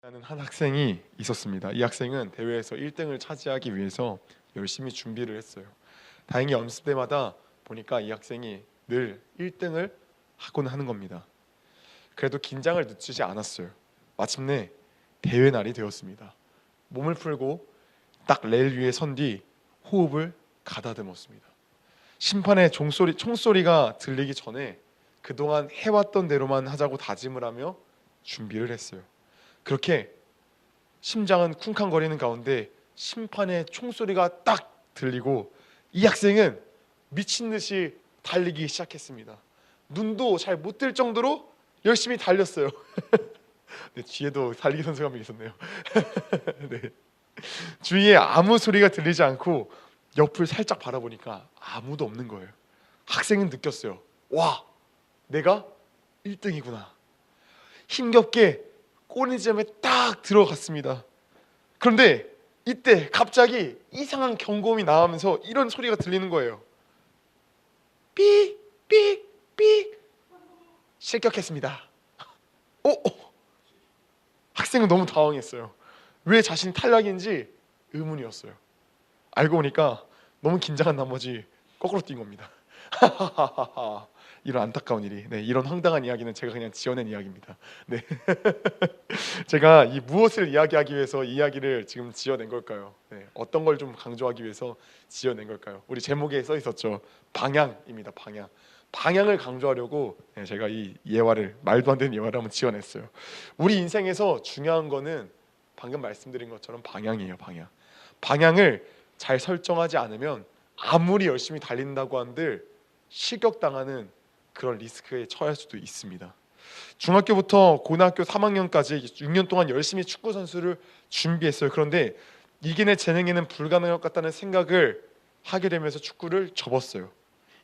라는 한 학생이 있었습니다. 이 학생은 대회에서 1등을 차지하기 위해서 열심히 준비를 했어요. 다행히 연습 때마다 보니까 이 학생이 늘 1등을 하곤 하는 겁니다. 그래도 긴장을 늦추지 않았어요. 마침내 대회 날이 되었습니다. 몸을 풀고 딱 레일 위에 선 뒤 호흡을 가다듬었습니다. 심판의 총소리가 들리기 전에 그동안 해왔던 대로만 하자고 다짐을 하며 준비를 했어요. 그렇게 심장은 쿵쾅거리는 가운데 심판의 총소리가 딱 들리고 이 학생은 미친 듯이 달리기 시작했습니다. 눈도 잘 못 뜰 정도로 열심히 달렸어요. 네, 뒤에도 달리기 선수가 한 명 있었네요. 네. 주위에 아무 소리가 들리지 않고 옆을 살짝 바라보니까 아무도 없는 거예요. 학생은 느꼈어요. 와, 내가 1등이구나. 힘겹게 꼬리지점에 딱 들어갔습니다. 그런데 이때 갑자기 이상한 경고음이 나오면서 이런 소리가 들리는 거예요. 삑, 삑, 삑. 실격했습니다. 학생은 너무 당황했어요. 왜 자신이 탈락인지 의문이었어요. 알고 보니까 너무 긴장한 나머지 거꾸로 뛴 겁니다. 이런 안타까운 일이, 네, 이런 황당한 이야기는 제가 그냥 지어낸 이야기입니다. 네. 제가 이 무엇을 이야기하기 위해서 이 이야기를 지금 지어낸 걸까요? 네, 어떤 걸 좀 강조하기 위해서 지어낸 걸까요? 우리 제목에 써 있었죠. 방향입니다. 방향. 방향을 강조하려고 제가 이 예화를, 말도 안 되는 예화를 한번 지어냈어요. 우리 인생에서 중요한 거는 방금 말씀드린 것처럼 방향이에요. 방향. 방향을 잘 설정하지 않으면 아무리 열심히 달린다고 한들 실격당하는 그런 리스크에 처할 수도 있습니다. 중학교부터 고등학교 3학년까지 6년 동안 열심히 축구 선수를 준비했어요. 그런데 이게 내 재능에는 불가능할 것 같다는 생각을 하게 되면서 축구를 접었어요.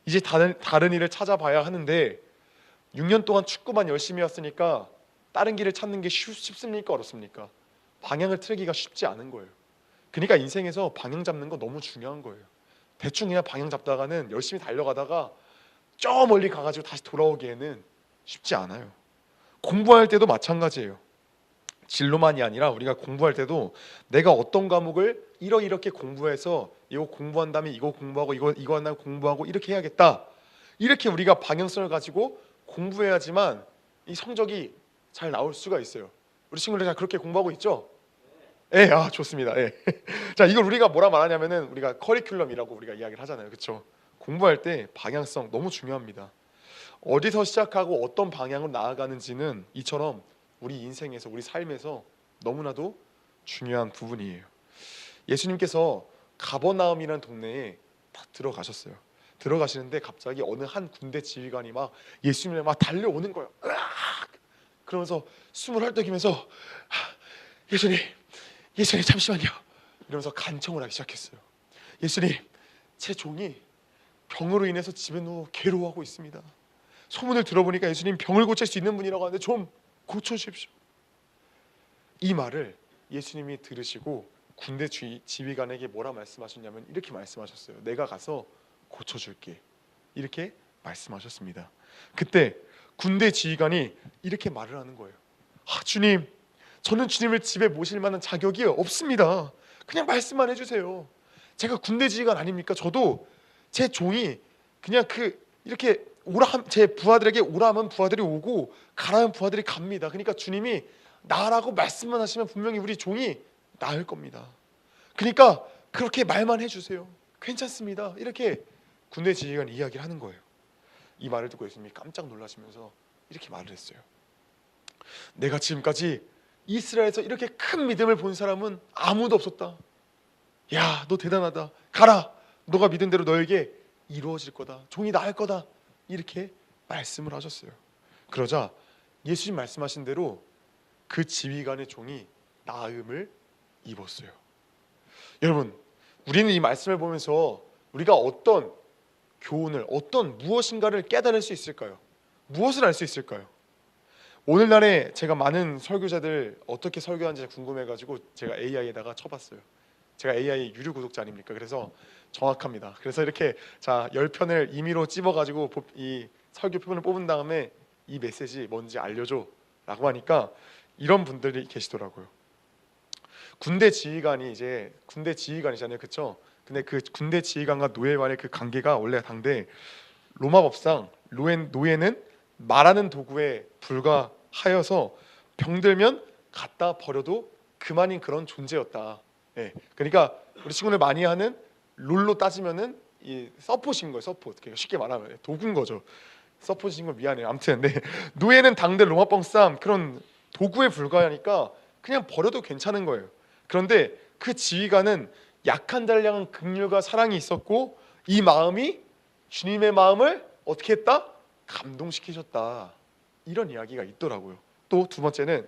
이제 다른 일을 찾아봐야 하는데 6년 동안 축구만 열심히 했으니까 다른 길을 찾는 게 쉽습니까? 어렵습니까? 방향을 틀기가 쉽지 않은 거예요. 그러니까 인생에서 방향 잡는 거 너무 중요한 거예요. 대충 그냥 방향 잡다가는 열심히 달려가다가 저 멀리 가가지고 다시 돌아오기에는 쉽지 않아요. 공부할 때도 마찬가지예요. 진로만이 아니라 우리가 공부할 때도 내가 어떤 과목을 이렇게 공부해서 이거 공부한 다음에 이거 공부하고 이거 한 다음에 공부하고 이렇게 해야겠다. 이렇게 우리가 방향성을 가지고 공부해야지만 이 성적이 잘 나올 수가 있어요. 우리 친구들 다 그렇게 공부하고 있죠? 예, 아 좋습니다. 예. 자, 이걸 우리가 뭐라 말하냐면은 우리가 커리큘럼이라고 우리가 이야기를 하잖아요. 그렇죠? 공부할 때 방향성 너무 중요합니다. 어디서 시작하고 어떤 방향으로 나아가는지는 이처럼 우리 인생에서, 우리 삶에서 너무나도 중요한 부분이에요. 예수님께서 가버나움이라는 동네에 딱 들어가셨어요. 들어가시는데 갑자기 어느 한 군대 지휘관이 막 예수님을 막 달려오는 거예요. 으악! 그러면서 숨을 헐떡이면서 예수님 잠시만요. 이러면서 간청을 하기 시작했어요. 예수님, 제 종이 병으로 인해서 집에 누워 괴로워하고 있습니다. 소문을 들어보니까 예수님 병을 고칠 수 있는 분이라고 하는데 좀 고쳐주십시오. 이 말을 예수님이 들으시고 군대 지휘관에게 뭐라 말씀하셨냐면 이렇게 말씀하셨어요. 내가 가서 고쳐줄게. 이렇게 말씀하셨습니다. 그때 군대 지휘관이 이렇게 말을 하는 거예요. 주님, 저는 주님을 집에 모실 만한 자격이 없습니다. 그냥 말씀만 해주세요. 제가 군대 지휘관 아닙니까? 저도 제 종이 그냥 이렇게 제 부하들에게 오라면 부하들이 오고 가라면 부하들이 갑니다. 그러니까 주님이 나라고 말씀만 하시면 분명히 우리 종이 나을 겁니다. 그러니까 그렇게 말만 해주세요. 괜찮습니다. 이렇게 군대 지휘관이 이야기를 하는 거예요. 이 말을 듣고 예수님이 깜짝 놀라시면서 이렇게 말을 했어요. 내가 지금까지 이스라엘에서 이렇게 큰 믿음을 본 사람은 아무도 없었다. 야, 너 대단하다. 가라. 너가 믿은 대로 너에게 이루어질 거다. 종이 나을 거다. 이렇게 말씀을 하셨어요. 그러자 예수님 말씀하신 대로 그 지휘관의 종이 나음을 입었어요. 여러분, 우리는 이 말씀을 보면서 우리가 어떤 교훈을, 어떤 무엇인가를 깨달을 수 있을까요? 무엇을 알 수 있을까요? 오늘날에 제가 많은 설교자들 어떻게 설교하는지 궁금해가지고 제가 AI에다가 쳐봤어요. 제가 AI 유료 구독자 아닙니까? 그래서 정확합니다. 그래서 이렇게 10편을 임의로 찝어가지고 이 설교 표본을 뽑은 다음에 이 메시지 뭔지 알려줘 라고 하니까 이런 분들이 계시더라고요. 군대 지휘관이잖아요, 그렇죠? 근데 그 군대 지휘관과 노예 간의 그 관계가 원래 당대 로마 법상 노예는 말하는 도구에 불과하여서 병들면 갖다 버려도 그만인 그런 존재였다. 예, 그러니까 우리 친구들 많이 하는 롤로 따지면은 이 서폿인 거예요. 서폿. 그러니까 쉽게 말하면 도구인 거죠. 서폿인 거 미안해요. 아무튼 네. 노예는 당대 로마법상 그런 도구에 불과하니까 그냥 버려도 괜찮은 거예요. 그런데 그 지휘관은 약한 자를 향한 긍휼과 사랑이 있었고 이 마음이 주님의 마음을 어떻게 했다? 감동시키셨다. 이런 이야기가 있더라고요. 또 두 번째는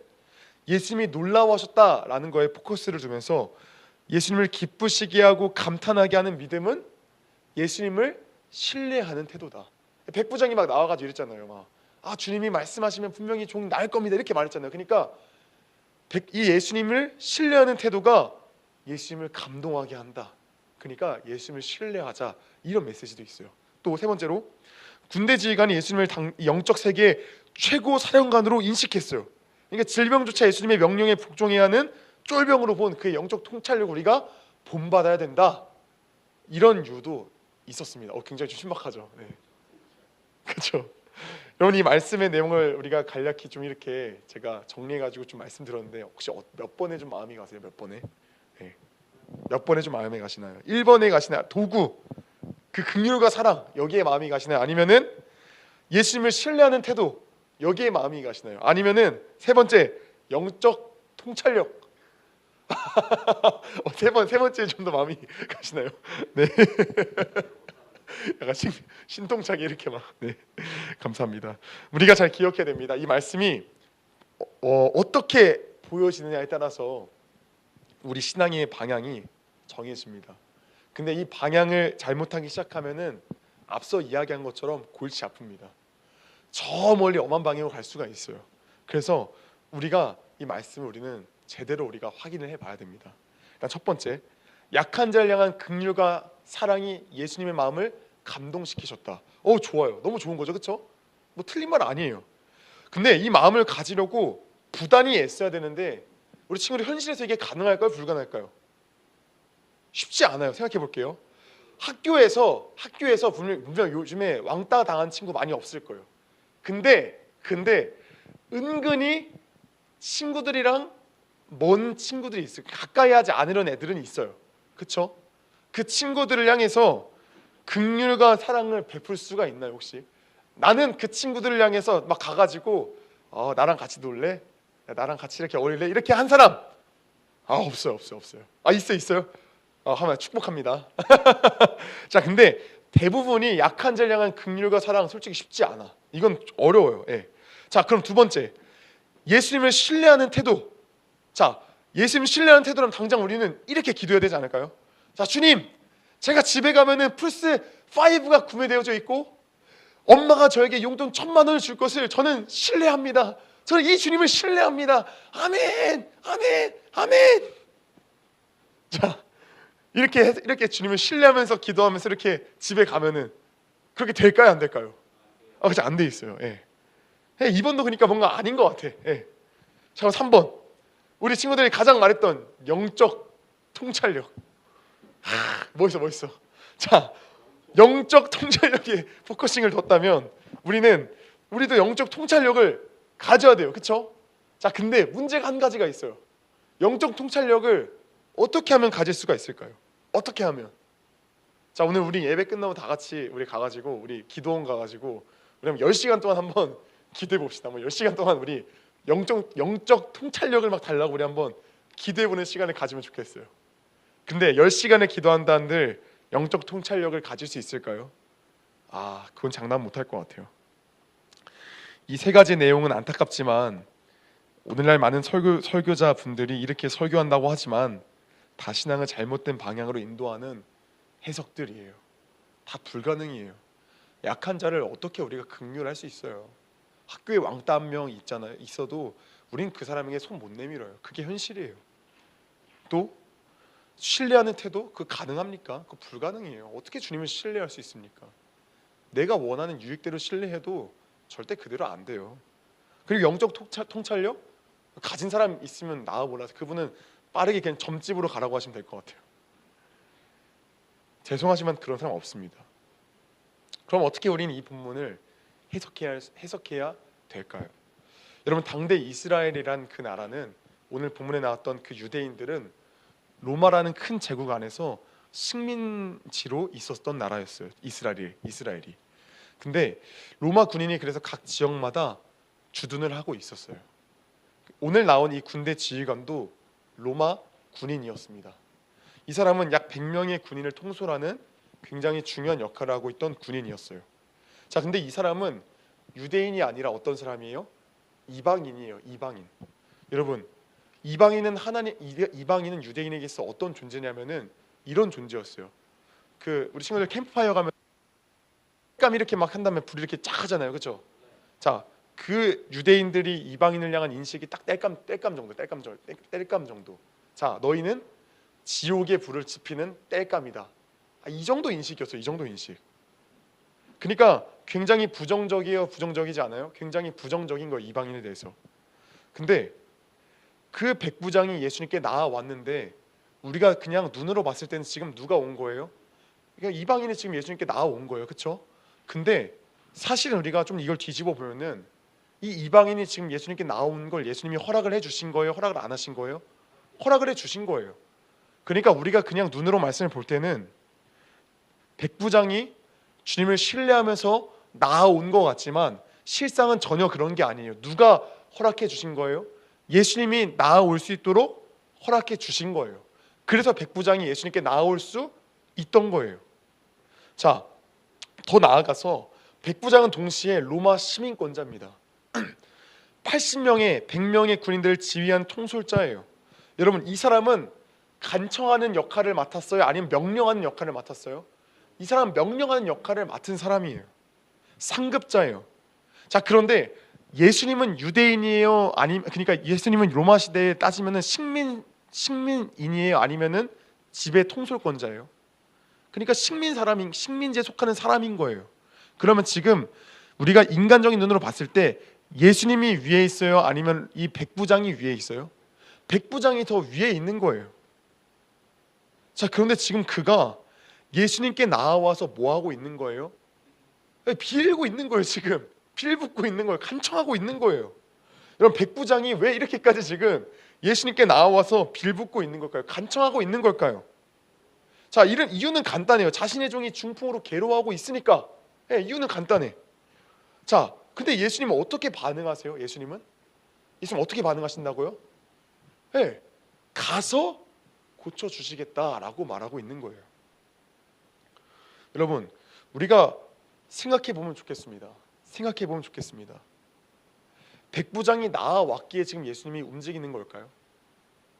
예수님이 놀라워하셨다라는 거에 포커스를 두면서 예수님을 기쁘시게 하고 감탄하게 하는 믿음은 예수님을 신뢰하는 태도다. 백부장이 막 나와가지고 이랬잖아요. 주님이 말씀하시면 분명히 종 나을 겁니다 이렇게 말했잖아요. 그러니까 이 예수님을 신뢰하는 태도가 예수님을 감동하게 한다. 그러니까 예수님을 신뢰하자 이런 메시지도 있어요. 또 세 번째로 군대 지휘관이 예수님을 영적 세계의 최고 사령관으로 인식했어요. 그러니까 질병조차 예수님의 명령에 복종해야 하는 쫄병으로 본 그의 영적 통찰력을 우리가 본받아야 된다. 이런 이유도 있었습니다. 굉장히 좀 신박하죠. 네. 그렇죠. 여러분 이 말씀의 내용을 우리가 간략히 좀 이렇게 제가 정리해가지고 좀 말씀드렸는데 혹시 몇 번에 좀 마음이 가세요? 몇 번에? 네. 몇 번에 좀 마음이 가시나요? 1번에 가시나요? 도구, 그 긍휼과 사랑 여기에 마음이 가시나요? 아니면은 예수님을 신뢰하는 태도 여기에 마음이 가시나요? 아니면은 세 번째 영적 통찰력 세 번째에 좀 더 마음이 가시나요? 네. 약간 신통차게 이렇게 막. 네. 감사합니다. 우리가 잘 기억해야 됩니다. 이 말씀이 어떻게 보여지느냐에 따라서 우리 신앙의 방향이 정해집니다. 근데 이 방향을 잘못하기 시작하면은 앞서 이야기한 것처럼 골치 아픕니다. 저 멀리 엄한 방향으로 갈 수가 있어요. 그래서 우리가 이 말씀을 우리는 제대로 우리가 확인을 해봐야 됩니다. 일단 첫 번째, 약한 자를 향한 긍휼과 사랑이 예수님의 마음을 감동시키셨다. 좋아요. 너무 좋은 거죠, 그렇죠? 뭐 틀린 말 아니에요. 근데 이 마음을 가지려고 부단히 애써야 되는데 우리 친구들 현실에서 이게 가능할까요? 불가능할까요? 쉽지 않아요. 생각해 볼게요. 학교에서 분명 요즘에 왕따 당한 친구 많이 없을 거예요. 근데 은근히 친구들이랑 먼 친구들이 있어요. 가까이 하지 않으려는 애들은 있어요. 그렇죠? 그 친구들을 향해서 긍휼과 사랑을 베풀 수가 있나요 혹시? 나는 그 친구들을 향해서 막 가가지고 나랑 같이 놀래? 나랑 같이 이렇게 어울릴래? 이렇게 한 사람 없어요. 있어요. 하면 축복합니다. 자, 근데 대부분이 약한 자를 향한 긍휼과 사랑 솔직히 쉽지 않아. 이건 어려워요. 예. 자, 그럼 두 번째, 예수님을 신뢰하는 태도. 자, 예수님 신뢰하는 태도라면 당장 우리는 이렇게 기도해야 되지 않을까요? 자, 주님, 제가 집에 가면은 플스 5가 구매되어져 있고 엄마가 저에게 용돈 1,000,000원을 줄 것을 저는 신뢰합니다. 저는 이 주님을 신뢰합니다. 아멘, 아멘, 아멘. 자, 이렇게 주님을 신뢰하면서 기도하면서 이렇게 집에 가면은 그렇게 될까요, 안 될까요? 그렇지 안 돼 있어요. 예. 2번도 그러니까 뭔가 아닌 것 같아. 예. 자, 3번. 우리 친구들이 가장 말했던 영적 통찰력. 멋있어. 자, 영적 통찰력에 포커싱을 뒀다면 우리도 영적 통찰력을 가져야 돼요. 그렇죠? 자, 근데 문제가 한 가지가 있어요. 영적 통찰력을 어떻게 하면 가질 수가 있을까요? 어떻게 하면? 자, 오늘 우리 예배 끝나고 다 같이 우리 가가지고 우리 기도원 가가지고 우리 한번 10시간 동안 한번 기도해 봅시다. 10시간 동안 우리 영적 통찰력을 막 달라고 우리 한번 기도해 보는 시간을 가지면 좋겠어요. 근데 10시간을 기도한다는들 영적 통찰력을 가질 수 있을까요? 그건 장담 못할 것 같아요. 이 세 가지 내용은 안타깝지만 오늘날 많은 설교자 분들이 이렇게 설교한다고 하지만 다 신앙을 잘못된 방향으로 인도하는 해석들이에요. 다 불가능이에요. 약한 자를 어떻게 우리가 긍휼할 수 있어요? 학교에 왕따 한 명 있어도 우린 그 사람에게 손 못 내밀어요. 그게 현실이에요. 또 신뢰하는 태도 그 가능합니까? 그 불가능이에요. 어떻게 주님을 신뢰할 수 있습니까? 내가 원하는 유익대로 신뢰해도 절대 그대로 안 돼요. 그리고 영적 통찰력 가진 사람 있으면 나와 몰라서 그분은 빠르게 그냥 점집으로 가라고 하시면 될 것 같아요. 죄송하지만 그런 사람 없습니다. 그럼 어떻게 우리는 이 본문을 해석해야 될까요? 여러분, 당대 이스라엘이란 그 나라는, 오늘 본문에 나왔던 그 유대인들은 로마라는 큰 제국 안에서 식민지로 있었던 나라였어요. 이스라엘이. 근데 로마 군인이 그래서 각 지역마다 주둔을 하고 있었어요. 오늘 나온 이 군대 지휘관도 로마 군인이었습니다. 이 사람은 약 100명의 군인을 통솔하는 굉장히 중요한 역할을 하고 있던 군인이었어요. 자, 근데 이 사람은 유대인이 아니라 어떤 사람이에요? 이방인이에요. 이방인. 여러분, 이방인은 유대인에게서 어떤 존재냐면은 이런 존재였어요. 그 우리 친구들 캠프파이어 가면 감 이렇게 막 한 다음에 불 이렇게 쫙 하잖아요, 그렇죠? 자, 그 유대인들이 이방인을 향한 인식이 딱 땔감 정도. 자, 너희는 지옥의 불을 지피는 땔감이다. 이 정도 인식이었어요. 이 정도 인식. 그러니까 굉장히 부정적이에요, 부정적이지 않아요? 굉장히 부정적인 거예요, 이방인에 대해서. 근데 그 백부장이 예수님께 나아왔는데 우리가 그냥 눈으로 봤을 때는 지금 누가 온 거예요? 그러니까 이방인이 지금 예수님께 나아온 거예요, 그렇죠? 근데 사실은 우리가 좀 이걸 뒤집어 보면은 이 이방인이 지금 예수님께 나온 걸 예수님이 허락을 해주신 거예요? 허락을 안 하신 거예요? 허락을 해주신 거예요. 그러니까 우리가 그냥 눈으로 말씀을 볼 때는 백부장이 주님을 신뢰하면서 나아온 것 같지만 실상은 전혀 그런 게 아니에요. 누가 허락해 주신 거예요? 예수님이 나아올 수 있도록 허락해 주신 거예요. 그래서 백부장이 예수님께 나아올 수 있던 거예요. 자, 더 나아가서 백부장은 동시에 로마 시민권자입니다. 80명의 100명의 군인들을 지휘한 통솔자예요. 여러분, 이 사람은 간청하는 역할을 맡았어요? 아니면 명령하는 역할을 맡았어요? 이 사람은 명령하는 역할을 맡은 사람이에요. 상급자예요. 자, 그런데 예수님은 유대인이에요? 아니면, 그러니까 예수님은 로마 시대에 따지면은 식민인이에요? 아니면은 지배 통솔권자예요? 그러니까 식민지에 속하는 사람인 거예요. 그러면 지금 우리가 인간적인 눈으로 봤을 때 예수님이 위에 있어요? 아니면 이 백부장이 위에 있어요? 백부장이 더 위에 있는 거예요. 자, 그런데 지금 그가 예수님께 나와서 뭐 하고 있는 거예요? 빌고 있는 거예요. 지금 빌붙고 있는 거예요. 간청하고 있는 거예요. 여러분, 백부장이 왜 이렇게까지 지금 예수님께 나와서 빌붙고 있는 걸까요? 간청하고 있는 걸까요? 자, 이유는 간단해요. 자신의 종이 중풍으로 괴로워하고 있으니까. 이유는 간단해. 자, 근데 예수님은 어떻게 반응하세요? 예수님은 어떻게 반응하신다고요? 가서 고쳐주시겠다라고 말하고 있는 거예요. 여러분, 우리가 생각해 보면 좋겠습니다. 백부장이 나아왔기에 지금 예수님이 움직이는 걸까요?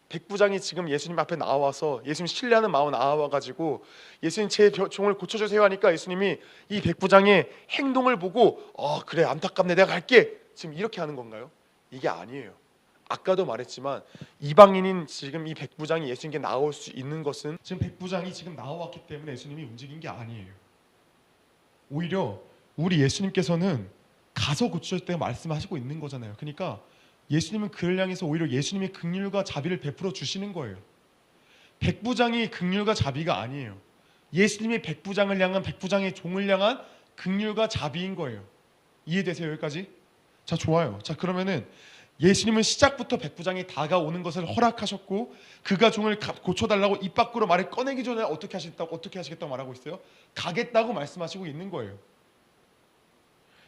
백부장이 지금 예수님 앞에 나와서 예수님 신뢰하는 마음 나와가지고 예수님 제 종을 고쳐주세요 하니까 예수님이 이 백부장의 행동을 보고 그래, 안타깝네, 내가 갈게, 지금 이렇게 하는 건가요? 이게 아니에요. 아까도 말했지만 이방인인 지금 이 백부장이 예수님께 나올 수 있는 것은 지금 백부장이 지금 나와왔기 때문에 예수님이 움직인 게 아니에요. 오히려 우리 예수님께서는 가서 고쳐줄 때 말씀하시고 있는 거잖아요. 그러니까 예수님은 그를 향해서 오히려 예수님의 긍휼과 자비를 베풀어 주시는 거예요. 백부장이 긍휼과 자비가 아니에요. 예수님이 백부장을 향한, 백부장의 종을 향한 긍휼과 자비인 거예요. 이해되세요, 여기까지? 자, 좋아요. 자, 그러면은 예수님은 시작부터 백부장이 다가오는 것을 허락하셨고 그가 종을 고쳐달라고 입 밖으로 말을 꺼내기 전에 어떻게 하시겠다고 말하고 있어요? 가겠다고 말씀하시고 있는 거예요.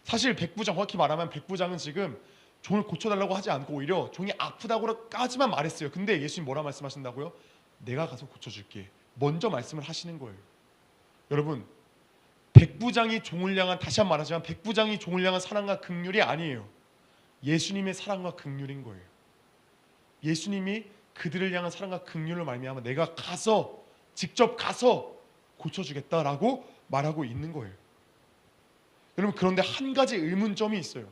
사실 정확히 말하면 백부장은 지금 종을 고쳐달라고 하지 않고 오히려 종이 아프다고까지만 말했어요. 근데 예수님 뭐라 말씀하신다고요? 내가 가서 고쳐줄게. 먼저 말씀을 하시는 거예요. 여러분, 백부장이 종을 향한, 다시 한번 말하지만 백부장이 종을 향한 사랑과 긍휼이 아니에요. 예수님의 사랑과 긍휼인 거예요. 예수님이 그들을 향한 사랑과 긍휼을 말미암아 내가 직접 가서 고쳐주겠다라고 말하고 있는 거예요. 여러분, 그런데 한 가지 의문점이 있어요.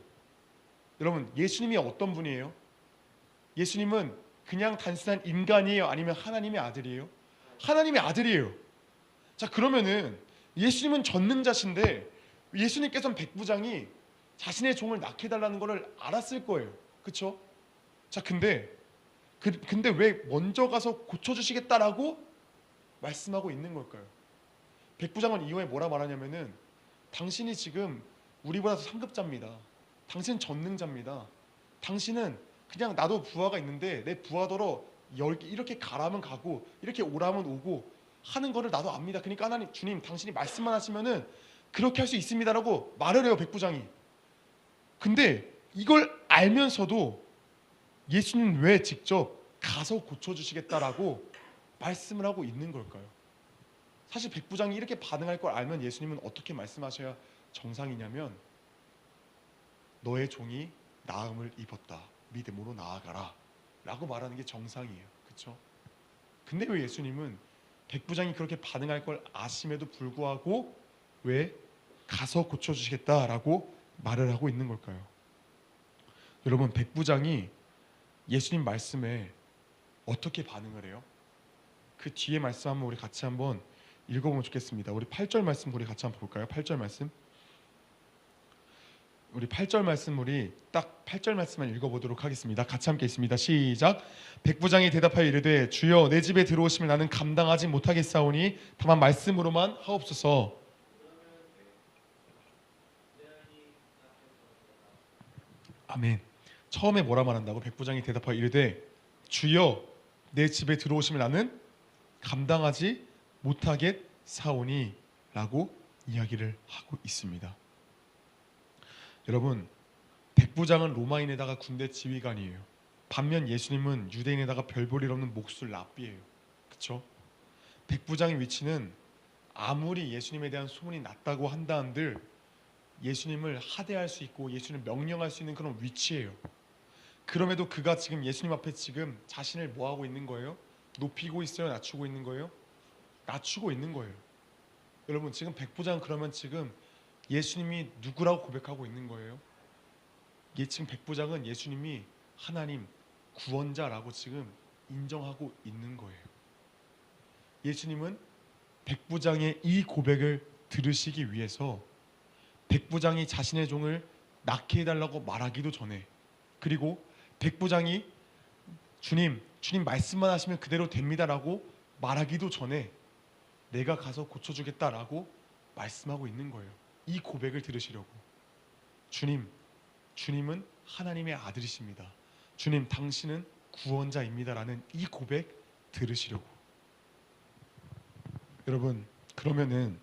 여러분, 예수님이 어떤 분이에요? 예수님은 그냥 단순한 인간이에요? 아니면 하나님의 아들이에요? 하나님의 아들이에요. 자, 그러면은 예수님은 전능자신데 예수님께서는 백부장이 자신의 종을 낳게 해달라는 것을 알았을 거예요. 그렇죠? 자, 근데 왜 먼저 가서 고쳐주시겠다라고 말씀하고 있는 걸까요? 백부장은 이후에 뭐라 말하냐면은 당신이 지금 우리보다 더 상급자입니다. 당신은 전능자입니다. 당신은 그냥 나도 부하가 있는데 내 부하더러 이렇게 가라면 가고 이렇게 오라면 오고 하는 거를 나도 압니다. 그러니까 하나님 주님 당신이 말씀만 하시면은 그렇게 할 수 있습니다라고 말을 해요, 백부장이. 근데 이걸 알면서도 예수님 왜 직접 가서 고쳐주시겠다라고 말씀을 하고 있는 걸까요? 사실 백부장이 이렇게 반응할 걸 알면 예수님은 어떻게 말씀하셔야 정상이냐면 너의 종이 나음을 입었다. 믿음으로 나아가라. 라고 말하는 게 정상이에요. 그렇죠? 근데 왜 예수님은 백부장이 그렇게 반응할 걸 아심에도 불구하고 왜 가서 고쳐주시겠다라고 말을 하고 있는 걸까요? 여러분, 백부장이 예수님 말씀에 어떻게 반응을 해요? 그 뒤에 말씀 한번 우리 같이 한번 읽어보면 좋겠습니다. 우리 8절 말씀 우리 같이 한번 볼까요? 8절 말씀. 우리 8절 말씀 우리 딱 8절 말씀만 읽어보도록 하겠습니다. 같이 함께 있습니다. 시작. 백부장이 대답하여 이르되 주여 내 집에 들어오시면 나는 감당하지 못하겠사오니 다만 말씀으로만 하옵소서. 아멘. 처음에 뭐라 말한다고? 백부장이 대답하여 이르되 주여 내 집에 들어오시면 나는 감당하지 못하겠사오니 라고 이야기를 하고 있습니다. 여러분, 백부장은 로마인에다가 군대 지휘관이에요. 반면 예수님은 유대인에다가 별 볼 일 없는 목술 랍비예요. 그렇죠? 백부장의 위치는 아무리 예수님에 대한 소문이 났다고 한다 한들 예수님을 하대할 수 있고 예수님을 명령할 수 있는 그런 위치예요. 그럼에도 그가 지금 예수님 앞에 지금 자신을 뭐하고 있는 거예요? 높이고 있어요? 낮추고 있는 거예요? 낮추고 있는 거예요. 여러분, 지금 백부장 그러면 지금 예수님이 누구라고 고백하고 있는 거예요? 지금 백부장은 예수님이 하나님 구원자라고 지금 인정하고 있는 거예요. 예수님은 백부장의 이 고백을 들으시기 위해서 백부장이 자신의 종을 낫게 해달라고 말하기도 전에, 그리고 백부장이 주님 말씀만 하시면 그대로 됩니다라고 말하기도 전에 내가 가서 고쳐주겠다라고 말씀하고 있는 거예요. 이 고백을 들으시려고. 주님은 하나님의 아들이십니다. 주님 당신은 구원자입니다라는 이 고백 들으시려고. 여러분, 그러면은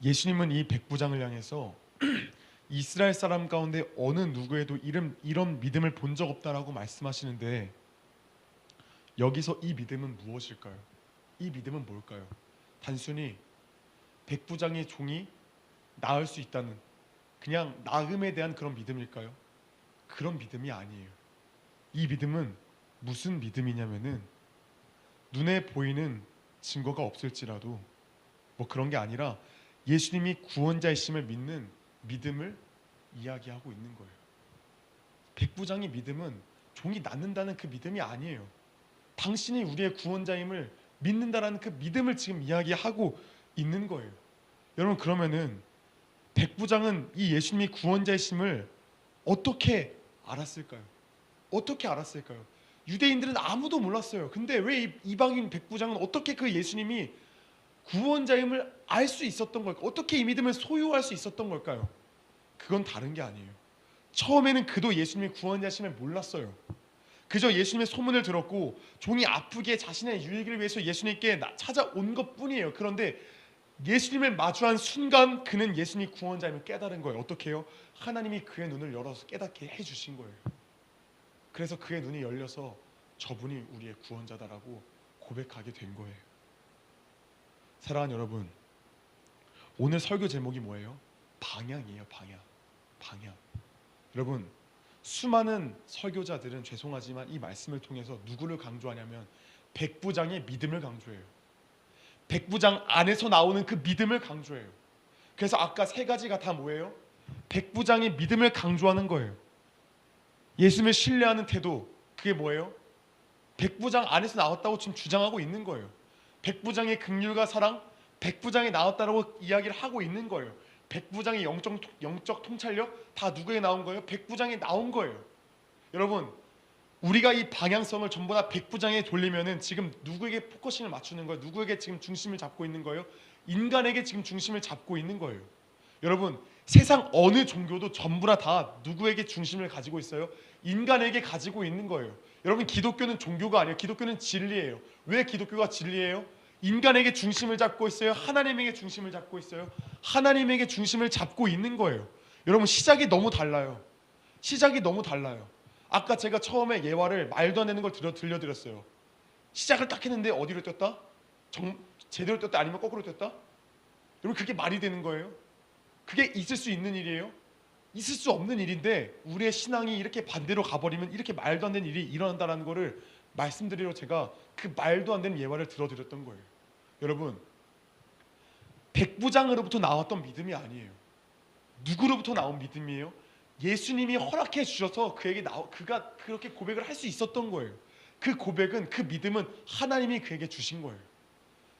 예수님은 이 백부장을 향해서 이스라엘 사람 가운데 어느 누구에도 이런 믿음을 본 적 없다라고 말씀하시는데 여기서 이 믿음은 무엇일까요? 이 믿음은 뭘까요? 단순히 백부장의 종이 나을 수 있다는 그냥 나음에 대한 그런 믿음일까요? 그런 믿음이 아니에요. 이 믿음은 무슨 믿음이냐면은 눈에 보이는 증거가 없을지라도 뭐 그런 게 아니라 예수님이 구원자이심을 믿는 믿음을 이야기하고 있는 거예요. 백부장의 믿음은 종이 낫는다는 그 믿음이 아니에요. 당신이 우리의 구원자임을 믿는다라는 그 믿음을 지금 이야기하고 있는 거예요. 여러분, 그러면은 백부장은 이 예수님이 구원자이심을 어떻게 알았을까요? 어떻게 알았을까요? 유대인들은 아무도 몰랐어요. 근데 왜 이방인 백부장은 어떻게 그 예수님이 구원자임을 알 수 있었던 걸까요? 어떻게 이 믿음을 소유할 수 있었던 걸까요? 그건 다른 게 아니에요. 처음에는 그도 예수님이 구원자심을 몰랐어요. 그저 예수님의 소문을 들었고 종이 아프게 자신의 유익을 위해서 예수님께 찾아온 것뿐이에요. 그런데 예수님을 마주한 순간 그는 예수님이 구원자임을 깨달은 거예요. 어떻게 해요? 하나님이 그의 눈을 열어서 깨닫게 해주신 거예요. 그래서 그의 눈이 열려서 저분이 우리의 구원자다라고 고백하게 된 거예요. 사랑하는 여러분, 오늘 설교 제목이 뭐예요? 방향이에요. 방향. 여러분, 수많은 설교자들은 죄송하지만 이 말씀을 통해서 누구를 강조하냐면 백부장의 믿음을 강조해요. 백부장 안에서 나오는 그 믿음을 강조해요. 그래서 아까 세 가지가 다 뭐예요? 백부장의 믿음을 강조하는 거예요. 예수님을 신뢰하는 태도, 그게 뭐예요? 백부장 안에서 나왔다고 지금 주장하고 있는 거예요. 백부장의 긍휼과 사랑, 백부장이 나왔다라고 이야기를 하고 있는 거예요. 백부장의 영적 통찰력 다 누구에 나온 거예요? 백부장이 나온 거예요. 여러분, 우리가 이 방향성을 전부 다 백부장에 돌리면은 지금 누구에게 포커싱을 맞추는 거예요? 누구에게 지금 중심을 잡고 있는 거예요? 인간에게 지금 중심을 잡고 있는 거예요. 여러분, 세상 어느 종교도 전부나 다 누구에게 중심을 가지고 있어요? 인간에게 가지고 있는 거예요. 여러분, 기독교는 종교가 아니에요. 기독교는 진리예요. 왜 기독교가 진리예요? 인간에게 중심을 잡고 있어요? 하나님에게 중심을 잡고 있어요? 하나님에게 중심을 잡고 있는 거예요. 여러분, 시작이 너무 달라요. 시작이 너무 달라요. 아까 제가 처음에 예화를 말도 안 되는 걸 들려드렸어요. 시작을 딱 했는데 어디로 떴다? 제대로 떴다 아니면 거꾸로 떴다? 여러분, 그게 말이 되는 거예요? 그게 있을 수 있는 일이에요? 있을 수 없는 일인데 우리의 신앙이 이렇게 반대로 가버리면 이렇게 말도 안 되는 일이 일어난다는 거를 말씀드리러 제가 그 말도 안 되는 예화를 들어드렸던 거예요. 여러분, 백부장으로부터 나왔던 믿음이 아니에요. 누구로부터 나온 믿음이에요? 예수님이 허락해 주셔서 그가 그렇게 고백을 할 수 있었던 거예요. 그 고백은, 그 믿음은 하나님이 그에게 주신 거예요.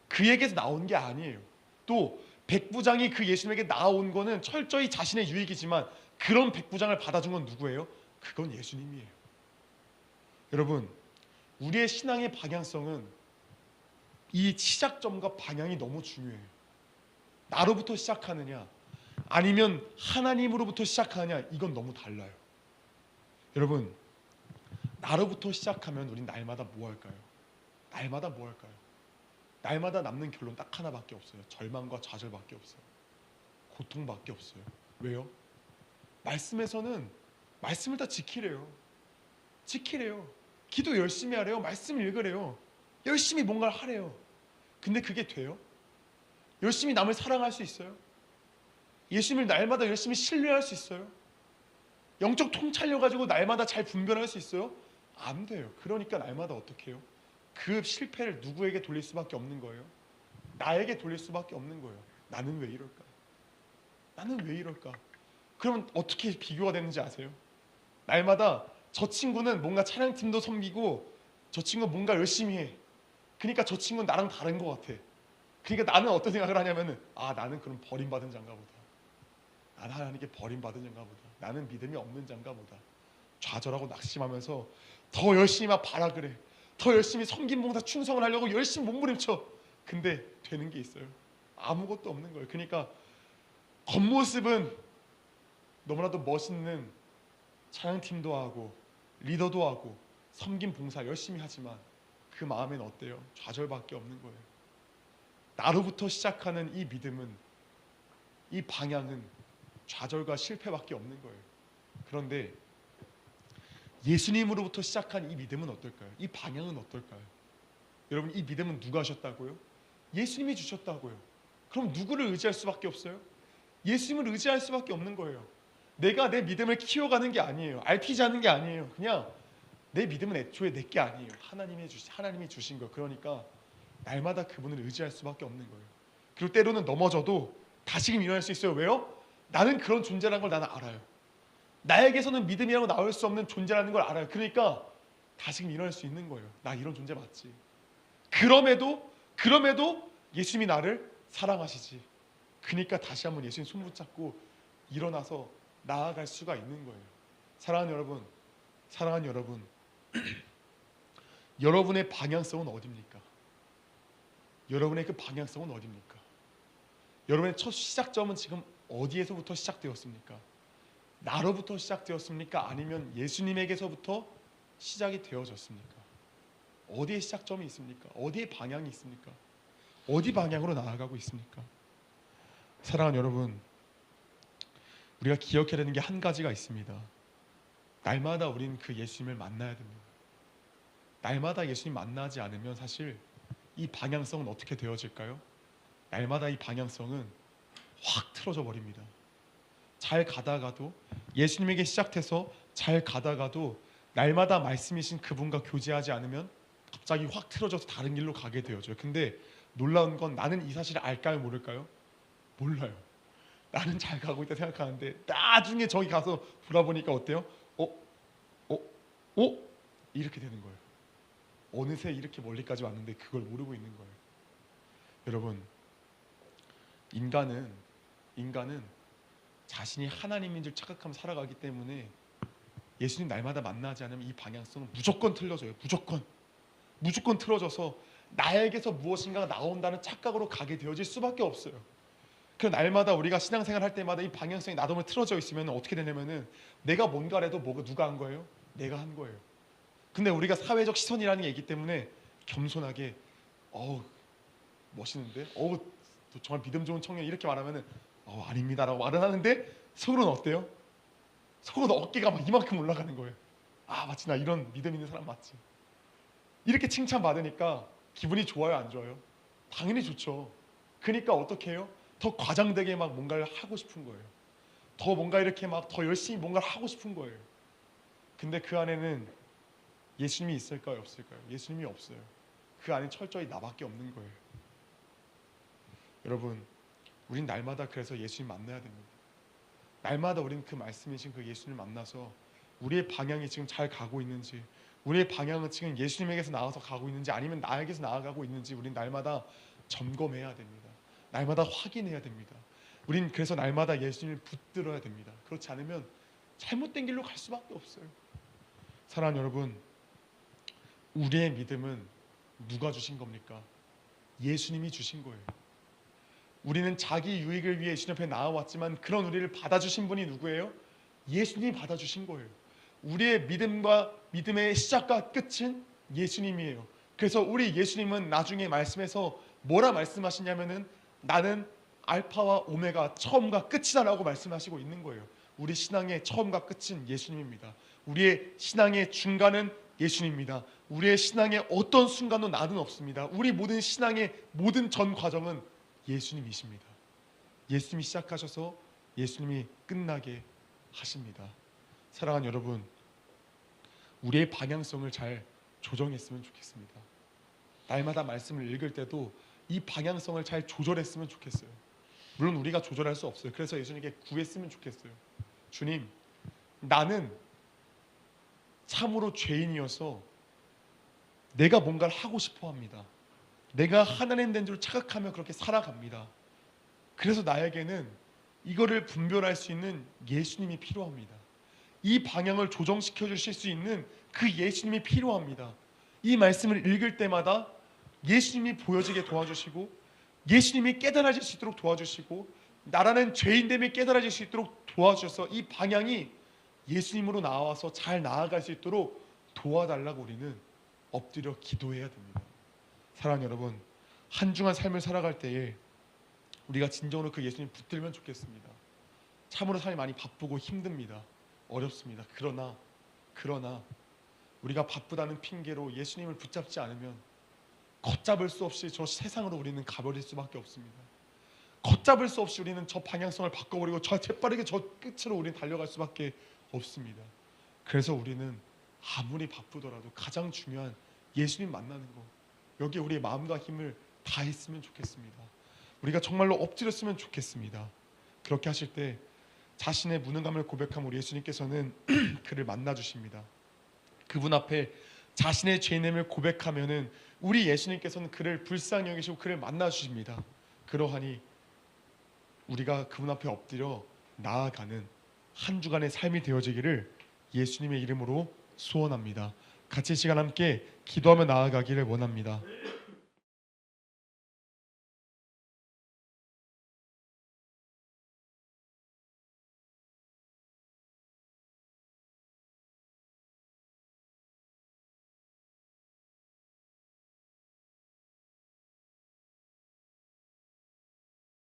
그에게서 나온 게 아니에요. 또 백부장이 그 예수님에게 나온 거는 철저히 자신의 유익이지만 그런 백부장을 받아준 건 누구예요? 그건 예수님이에요. 여러분, 우리의 신앙의 방향성은 이 시작점과 방향이 너무 중요해요. 나로부터 시작하느냐 아니면 하나님으로부터 시작하느냐, 이건 너무 달라요. 여러분, 나로부터 시작하면 우린 날마다 뭐 할까요? 날마다 뭐 할까요? 날마다 남는 결론 딱 하나밖에 없어요. 절망과 좌절밖에 없어요. 고통밖에 없어요. 왜요? 말씀에서는 말씀을 다 지키래요. 지키래요. 기도 열심히 하래요. 말씀을 읽으래요. 열심히 뭔가를 하래요. 근데 그게 돼요? 열심히 남을 사랑할 수 있어요? 예수님을 날마다 열심히 신뢰할 수 있어요? 영적 통찰력 가지고 날마다 잘 분별할 수 있어요? 안 돼요. 그러니까 날마다 어떻게 해요? 그 실패를 누구에게 돌릴 수밖에 없는 거예요? 나에게 돌릴 수밖에 없는 거예요. 나는 왜 이럴까? 나는 왜 이럴까? 그러면 어떻게 비교가 되는지 아세요? 날마다 저 친구는 뭔가 찬양팀도 섬기고 저 친구는 뭔가 열심히 해. 그러니까 저 친구는 나랑 다른 것 같아. 그러니까 나는 어떤 생각을 하냐면은, 나는 그럼 버림받은 자인가 보다. 나는 하나님께 버림받은 자인가 보다. 나는 믿음이 없는 자인가 보다. 좌절하고 낙심하면서 더 열심히 막 바라 그래. 더 열심히 섬김봉사 충성을 하려고 열심히 몸부림쳐. 근데 되는 게 있어요? 아무것도 없는 거예요. 그러니까 겉모습은 너무나도 멋있는 찬양팀도 하고 리더도 하고 섬김봉사 열심히 하지만 그 마음엔 어때요? 좌절밖에 없는 거예요. 나로부터 시작하는 이 믿음은, 이 방향은 좌절과 실패밖에 없는 거예요. 그런데 예수님으로부터 시작한 이 믿음은 어떨까요? 이 방향은 어떨까요? 여러분, 이 믿음은 누가 하셨다고요? 예수님이 주셨다고요. 그럼 누구를 의지할 수밖에 없어요? 예수님을 의지할 수밖에 없는 거예요. 내가 내 믿음을 키워가는 게 아니에요. 알피지 하는 게 아니에요. 그냥 내 믿음은 애초에 내 게 아니에요. 하나님이 주신 거. 그러니까 날마다 그분을 의지할 수밖에 없는 거예요. 그리고 때로는 넘어져도 다시금 일어날 수 있어요. 왜요? 나는 그런 존재라는 걸 나는 알아요. 나에게서는 믿음이라고 나올 수 없는 존재라는 걸 알아요. 그러니까 다시금 일어날 수 있는 거예요. 나 이런 존재 맞지. 그럼에도 예수님이 나를 사랑하시지. 그러니까 다시 한번 예수님 손 붙잡고 일어나서 나아갈 수가 있는 거예요. 사랑하는 여러분, 여러분의 방향성은 어디입니까? 여러분의 그 방향성은 어디입니까? 여러분의 첫 시작점은 지금 어디에서부터 시작되었습니까? 나로부터 시작되었습니까? 아니면 예수님에게서부터 시작이 되어졌습니까? 어디에 시작점이 있습니까? 어디에 방향이 있습니까? 어디 방향으로 나아가고 있습니까? 사랑하는 여러분, 우리가 기억해야 되는 게 한 가지가 있습니다. 날마다 우리는 그 예수님을 만나야 됩니다. 날마다 예수님 만나지 않으면 사실 이 방향성은 어떻게 되어질까요? 날마다 이 방향성은 확 틀어져 버립니다. 잘 가다가도, 예수님에게 시작해서 잘 가다가도 날마다 말씀이신 그분과 교제하지 않으면 갑자기 확 틀어져서 다른 길로 가게 되어져요. 근데 놀라운 건, 나는 이 사실을 알까요, 모를까요? 몰라요. 나는 잘 가고 있다 생각하는데 나중에 저기 가서 돌아보니까 어때요? 이렇게 되는 거예요. 어느새 이렇게 멀리까지 왔는데 그걸 모르고 있는 거예요. 여러분, 인간은 자신이 하나님인 줄 착각하며 살아가기 때문에 예수님 날마다 만나지 않으면 이 방향성은 무조건 틀려져요. 무조건 틀어져서 나에게서 무엇인가가 나온다는 착각으로 가게 되어질 수밖에 없어요. 그 날마다 우리가 신앙생활 할 때마다 이 방향성이 나도 틀어져 있으면 어떻게 되냐면은 내가 뭔가를 해도 뭐가 누가 한 거예요? 내가 한 거예요. 근데 우리가 사회적 시선이라는 게 있기 때문에 겸손하게 멋있는데 정말 믿음 좋은 청년 이렇게 말하면은 아닙니다라고 말은 하는데 속으로는 어때요? 속으로 어깨가 막 이만큼 올라가는 거예요. 마치 나 이런 믿음 있는 사람 맞지. 이렇게 칭찬받으니까 기분이 좋아요, 안 좋아요? 당연히 좋죠. 그러니까 어떻게 해요? 더 과장되게 막 뭔가를 하고 싶은 거예요. 더 뭔가 이렇게 막 더 열심히 뭔가를 하고 싶은 거예요. 근데 그 안에는 예수님이 있을까요, 없을까요? 예수님이 없어요. 그 안에 철저히 나밖에 없는 거예요. 여러분, 우린 날마다 그래서 예수님 만나야 됩니다. 날마다 우리는 그 말씀이신 그 예수님을 만나서 우리의 방향이 지금 잘 가고 있는지, 우리의 방향은 지금 예수님에게서 나와서 가고 있는지 아니면 나에게서 나아가고 있는지 우린 날마다 점검해야 됩니다. 날마다 확인해야 됩니다. 우린 그래서 날마다 예수님을 붙들어야 됩니다. 그렇지 않으면 잘못된 길로 갈 수밖에 없어요. 사랑하는 여러분, 우리의 믿음은 누가 주신 겁니까? 예수님이 주신 거예요. 우리는 자기 유익을 위해 예수님 앞에 나와왔지만 그런 우리를 받아주신 분이 누구예요? 예수님이 받아주신 거예요. 우리의 믿음의 시작과 끝은 예수님이에요. 그래서 우리 예수님은 나중에 말씀에서 뭐라 말씀하시냐면은 나는 알파와 오메가 처음과 끝이다라고 말씀하시고 있는 거예요. 우리 신앙의 처음과 끝은 예수님입니다. 우리의 신앙의 중간은 예수님입니다. 우리의 신앙의 어떤 순간도 나는 없습니다. 우리 모든 신앙의 모든 전 과정은 예수님이십니다. 예수님이 시작하셔서 예수님이 끝나게 하십니다. 사랑하는 여러분, 우리의 방향성을 잘 조정했으면 좋겠습니다. 날마다 말씀을 읽을 때도 이 방향성을 잘 조절했으면 좋겠어요. 물론 우리가 조절할 수 없어요. 그래서 예수님께 구했으면 좋겠어요. 주님, 나는 참으로 죄인이어서 내가 뭔가를 하고 싶어 합니다. 내가 하나님 된 줄 착각하며 그렇게 살아갑니다. 그래서 나에게는 이거를 분별할 수 있는 예수님이 필요합니다. 이 방향을 조정시켜 주실 수 있는 그 예수님이 필요합니다. 이 말씀을 읽을 때마다 예수님이 보여지게 도와주시고 예수님이 깨달아질 수 있도록 도와주시고 나라는 죄인됨이 깨달아질 수 있도록 도와주셔서 이 방향이 예수님으로 나와서 잘 나아갈 수 있도록 도와달라고 우리는 엎드려 기도해야 됩니다. 사랑하는 여러분, 한중한 삶을 살아갈 때에 우리가 진정으로 그 예수님 붙들면 좋겠습니다. 참으로 삶이 많이 바쁘고 힘듭니다. 어렵습니다. 그러나 우리가 바쁘다는 핑계로 예수님을 붙잡지 않으면 걷잡을 수 없이 저 세상으로 우리는 가버릴 수밖에 없습니다. 걷잡을 수 없이 우리는 저 방향성을 바꿔버리고 재빠르게 저 끝으로 우리는 달려갈 수밖에 없습니다. 그래서 우리는 아무리 바쁘더라도 가장 중요한 예수님 만나는 거, 여기에 우리의 마음과 힘을 다했으면 좋겠습니다. 우리가 정말로 엎드렸으면 좋겠습니다. 그렇게 하실 때 자신의 무능함을 고백한 우리 예수님께서는 그를 만나 주십니다. 그분 앞에 자신의 죄인임을 고백하면은 우리 예수님께서는 그를 불쌍히 여기시고 그를 만나 주십니다. 그러하니 우리가 그분 앞에 엎드려 나아가는 한 주간의 삶이 되어지기를 예수님의 이름으로 소원합니다. 같이 시간 함께 기도하며 나아가기를 원합니다.